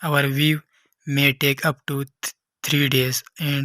Our view may take up to 3 days and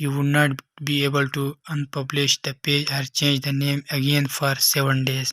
you would not be able to unpublish the page or change the name again for 7 days۔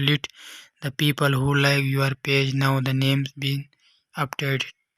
let the people who like your page now the names been updated.